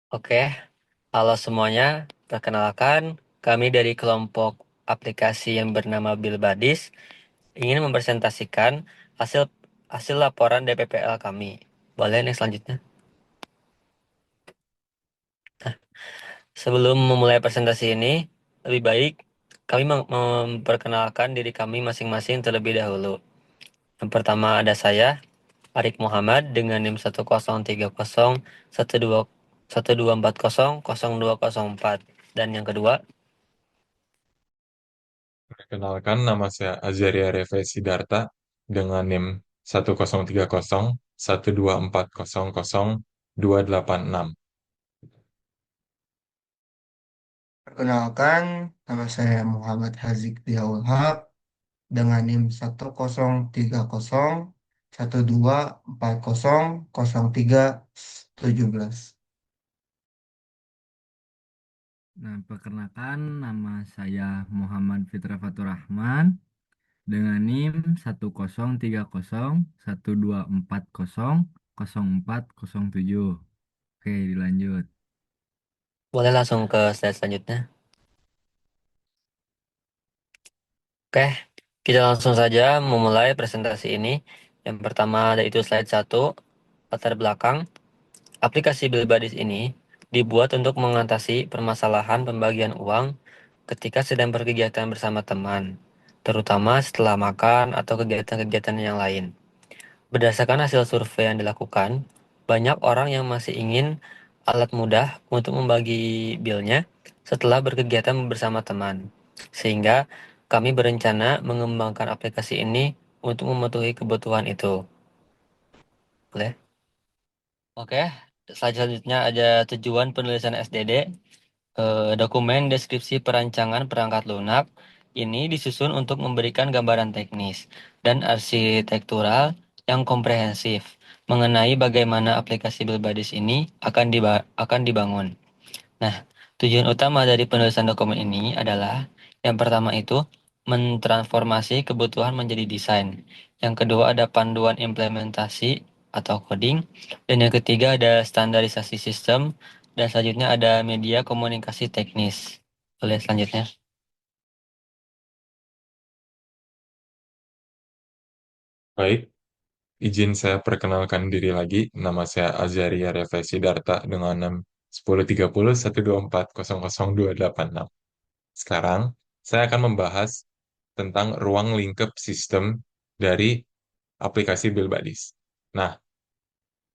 Oke, halo semuanya. Perkenalkan, kami dari kelompok aplikasi yang bernama Bilbadis ingin mempresentasikan hasil hasil laporan DPPL kami. Boleh nih selanjutnya. Sebelum memulai presentasi ini, lebih baik kami memperkenalkan diri kami masing-masing terlebih dahulu. Yang pertama ada saya, Arik Muhammad dengan NIM 10301240004. Dan yang kedua, Perkenalkan, nama saya Azaria Reve Sidarta dengan NIM 103012400286. Perkenalkan, nama saya Muhammad Hazik Diaul Haq dengan NIM 1030124000317. Nah, perkenalkan nama saya Muhammad Fitra Fatur Rahman dengan NIM 1030124000407. Oke, dilanjut. boleh langsung ke slide selanjutnya. Oke, kita langsung saja memulai presentasi ini. Yang pertama yaitu slide 1, latar belakang. Aplikasi Bilbadis ini dibuat untuk mengatasi permasalahan pembagian uang ketika sedang berkegiatan bersama teman, terutama setelah makan atau kegiatan-kegiatan yang lain. Berdasarkan hasil survei yang dilakukan, banyak orang yang masih ingin alat mudah untuk membagi bilnya setelah berkegiatan bersama teman. Sehingga kami berencana mengembangkan aplikasi ini untuk memenuhi kebutuhan itu. Boleh? Oke, selanjutnya ada tujuan penulisan SDD. Dokumen deskripsi perancangan perangkat lunak ini disusun untuk memberikan gambaran teknis dan arsitektural yang komprehensif mengenai bagaimana aplikasi Bilbadis ini akan dibangun. Nah, tujuan utama dari penulisan dokumen ini adalah yang pertama itu mentransformasi kebutuhan menjadi desain. Yang kedua ada panduan implementasi atau coding. Dan yang ketiga ada standarisasi sistem. Dan selanjutnya ada media komunikasi teknis. Boleh selanjutnya. Baik, izin saya perkenalkan diri lagi. Nama saya Azaria Reve Sidarta dengan NIM 103012400286. Sekarang, saya akan membahas tentang ruang lingkup sistem dari aplikasi Bilbadis. Nah,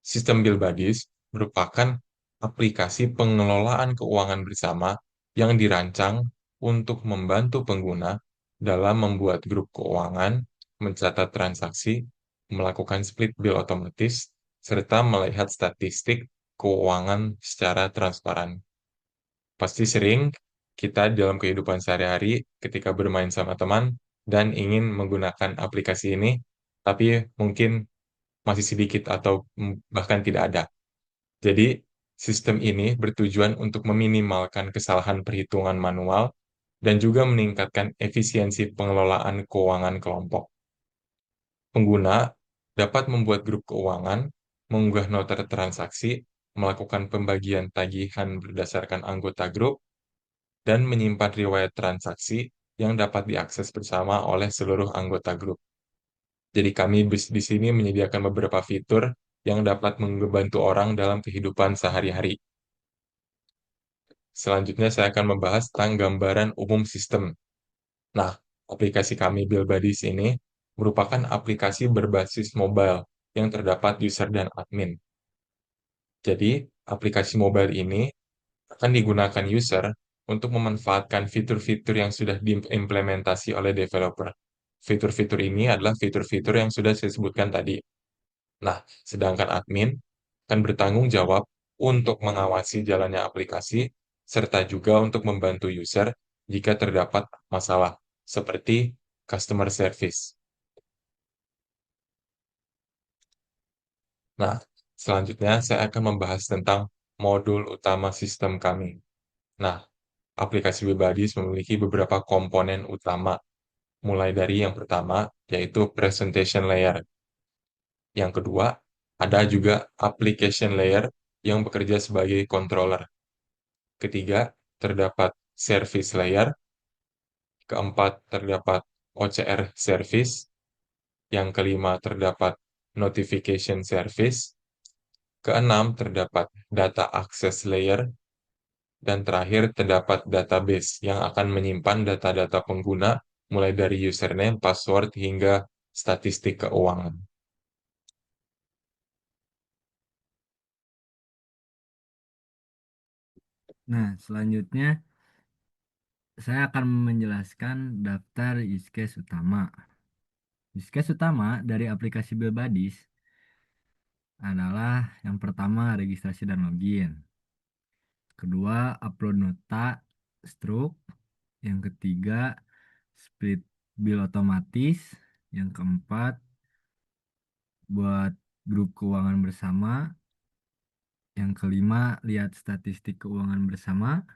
sistem Bilbadis merupakan aplikasi pengelolaan keuangan bersama yang dirancang untuk membantu pengguna dalam membuat grup keuangan, mencatat transaksi, melakukan split bill otomatis, serta melihat statistik keuangan secara transparan. Pasti sering kita dalam kehidupan sehari-hari ketika bermain sama teman dan ingin menggunakan aplikasi ini, tapi mungkin masih sedikit atau bahkan tidak ada. Jadi, sistem ini bertujuan untuk meminimalkan kesalahan perhitungan manual dan juga meningkatkan efisiensi pengelolaan keuangan kelompok. Pengguna dapat membuat grup keuangan, mengunggah nota transaksi, melakukan pembagian tagihan berdasarkan anggota grup, dan menyimpan riwayat transaksi yang dapat diakses bersama oleh seluruh anggota grup. Jadi kami di sini menyediakan beberapa fitur yang dapat membantu orang dalam kehidupan sehari-hari. Selanjutnya saya akan membahas tentang gambaran umum sistem. Nah, aplikasi kami Bilbadis ini merupakan aplikasi berbasis mobile yang terdapat user dan admin. Jadi, aplikasi mobile ini akan digunakan user untuk memanfaatkan fitur-fitur yang sudah diimplementasi oleh developer. Fitur-fitur ini adalah fitur-fitur yang sudah saya sebutkan tadi. Nah, sedangkan admin akan bertanggung jawab untuk mengawasi jalannya aplikasi, serta juga untuk membantu user jika terdapat masalah, seperti customer service. Nah, selanjutnya saya akan membahas tentang modul utama sistem kami. Nah, aplikasi Webadis memiliki beberapa komponen utama, mulai dari yang pertama, yaitu presentation layer. Yang kedua, ada juga application layer yang bekerja sebagai controller. Ketiga, terdapat service layer. Keempat, terdapat OCR service. Yang kelima, terdapat notification service. Keenam, terdapat data access layer. Dan terakhir, terdapat database yang akan menyimpan data-data pengguna mulai dari username, password, hingga statistik keuangan. Nah, selanjutnya saya akan menjelaskan daftar use case utama. Use case utama dari aplikasi Bilbadis adalah yang pertama registrasi dan login. Kedua, upload nota stroke. Yang ketiga, split bill otomatis. Yang keempat, buat grup keuangan bersama. Yang kelima, lihat statistik keuangan bersama.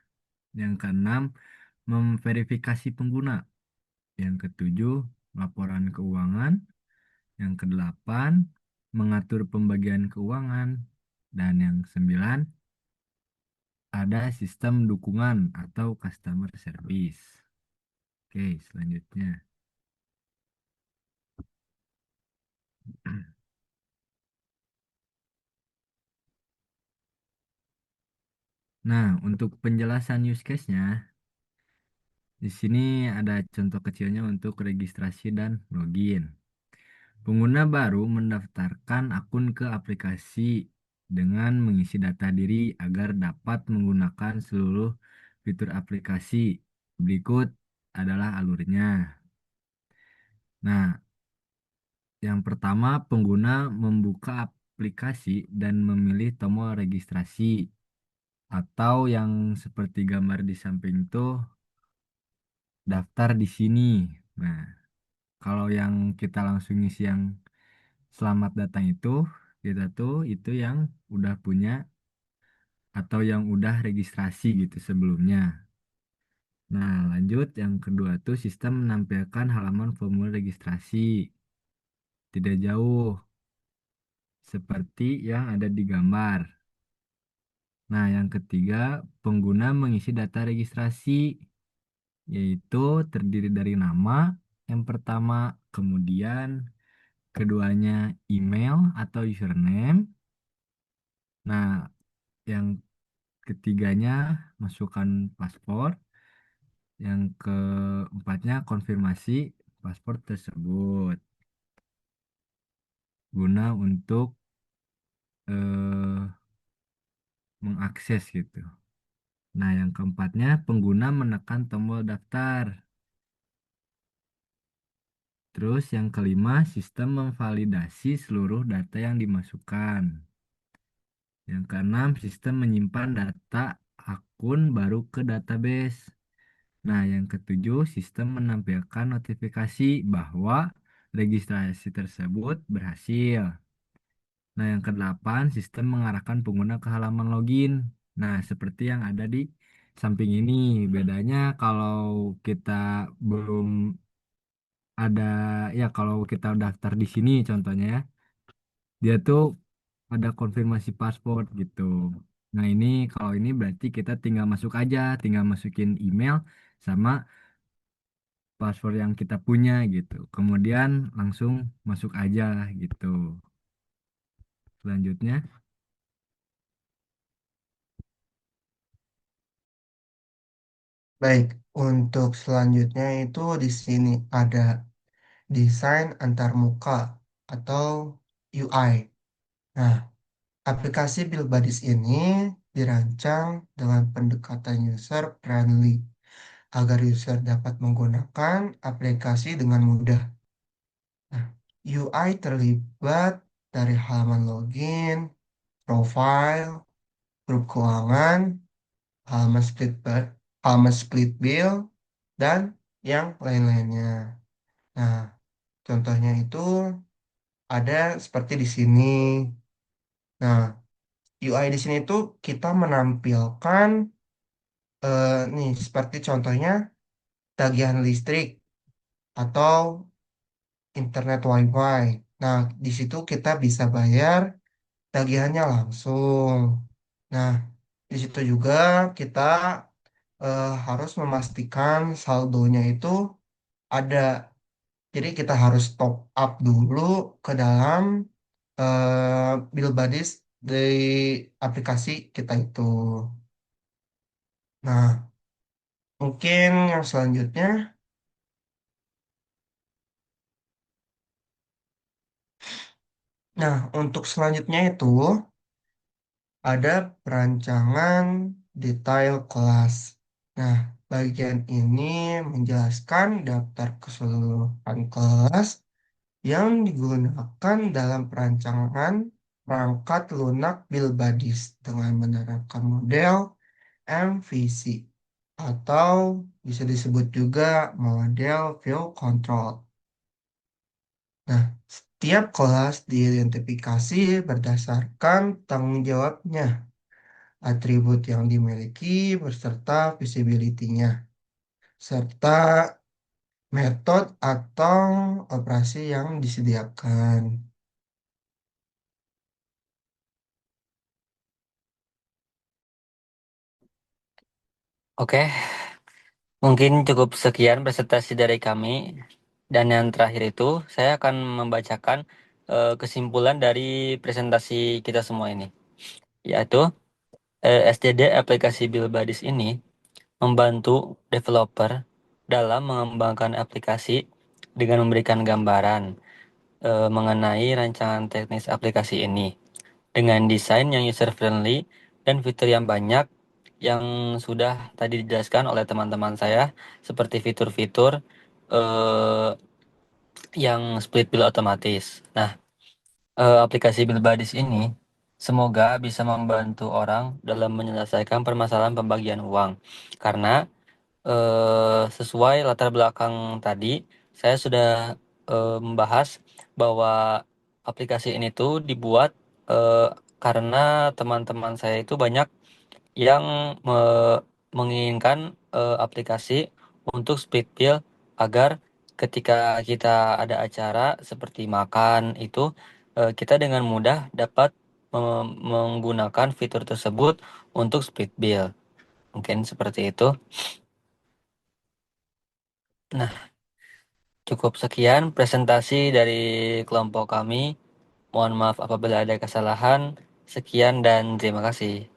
Yang keenam, memverifikasi pengguna. Yang ketujuh, laporan keuangan. Yang kedelapan, mengatur pembagian keuangan. Dan yang sembilan, ada sistem dukungan atau customer service. Oke, selanjutnya. Nah, untuk penjelasan use case-nya, di sini ada contoh kecilnya untuk registrasi dan login. Pengguna baru mendaftarkan akun ke aplikasi dengan mengisi data diri agar dapat menggunakan seluruh fitur aplikasi. Berikut adalah alurnya. Nah, yang pertama pengguna membuka aplikasi dan memilih tombol registrasi atau yang seperti gambar di samping itu daftar di sini. Nah, kalau yang kita langsung isi yang selamat datang itu, kita tuh itu yang udah punya atau yang udah registrasi gitu sebelumnya. Nah, lanjut yang kedua tuh sistem menampilkan halaman formulir registrasi. Tidak jauh seperti yang ada di gambar. Nah, yang ketiga, pengguna mengisi data registrasi, yaitu terdiri dari nama yang pertama, kemudian keduanya email atau username. Nah, yang ketiganya masukkan paspor. Yang keempatnya konfirmasi paspor tersebut guna untuk eh, mengakses gitu. Nah, yang keempatnya pengguna menekan tombol daftar. Terus yang kelima sistem memvalidasi seluruh data yang dimasukkan. Yang keenam sistem menyimpan data akun baru ke database. Nah, yang ketujuh, sistem menampilkan notifikasi bahwa registrasi tersebut berhasil. Nah, yang kedelapan, sistem mengarahkan pengguna ke halaman login. Nah, seperti yang ada di samping ini. Bedanya kalau kita belum ada, ya kalau kita daftar di sini contohnya ya, dia tuh ada konfirmasi paspor gitu. Nah, ini kalau ini berarti kita tinggal masuk aja, tinggal masukin email sama password yang kita punya gitu. Kemudian langsung masuk aja gitu. Selanjutnya, Baik, untuk selanjutnya itu di sini ada desain antarmuka atau UI. Nah, aplikasi Bilbadis ini dirancang dengan pendekatan user friendly agar user dapat menggunakan aplikasi dengan mudah. Nah, UI terlibat dari halaman login, profile, grup keuangan, halaman halaman split bill, dan yang lain-lainnya. Nah, contohnya itu ada seperti di sini. Nah, UI di sini tuh kita menampilkan nih seperti contohnya tagihan listrik atau internet WiFi. Nah, di situ kita bisa bayar tagihannya langsung. Nah, di situ juga kita harus memastikan saldonya itu ada. Jadi kita harus top up dulu ke dalam bill buddies dari aplikasi kita itu. Nah, mungkin yang selanjutnya, nah untuk selanjutnya itu ada perancangan detail kelas. Nah, bagian ini menjelaskan daftar keseluruhan kelas yang digunakan dalam perancangan perangkat lunak Bilbadis dengan menerapkan model MVC atau bisa disebut juga model view control. Nah, setiap kelas diidentifikasi berdasarkan tanggung jawabnya, atribut yang dimiliki beserta visibility-nya, serta metode atau operasi yang disediakan. Oke, mungkin cukup sekian presentasi dari kami. Dan yang terakhir itu, saya akan membacakan kesimpulan dari presentasi kita semua ini, yaitu SDD aplikasi Bilbadis ini membantu developer dalam mengembangkan aplikasi dengan memberikan gambaran mengenai rancangan teknis aplikasi ini dengan desain yang user friendly dan fitur yang banyak yang sudah tadi dijelaskan oleh teman-teman saya seperti fitur-fitur eh, yang split bill otomatis. Nah, aplikasi Bilbadis ini semoga bisa membantu orang dalam menyelesaikan permasalahan pembagian uang karena sesuai latar belakang tadi, saya sudah membahas bahwa aplikasi ini tuh dibuat eh, karena teman-teman saya itu banyak yang menginginkan aplikasi untuk split bill agar ketika kita ada acara seperti makan itu kita dengan mudah dapat menggunakan fitur tersebut untuk split bill. Mungkin seperti itu. Nah, cukup sekian presentasi dari kelompok kami. Mohon maaf apabila ada kesalahan. Sekian dan terima kasih.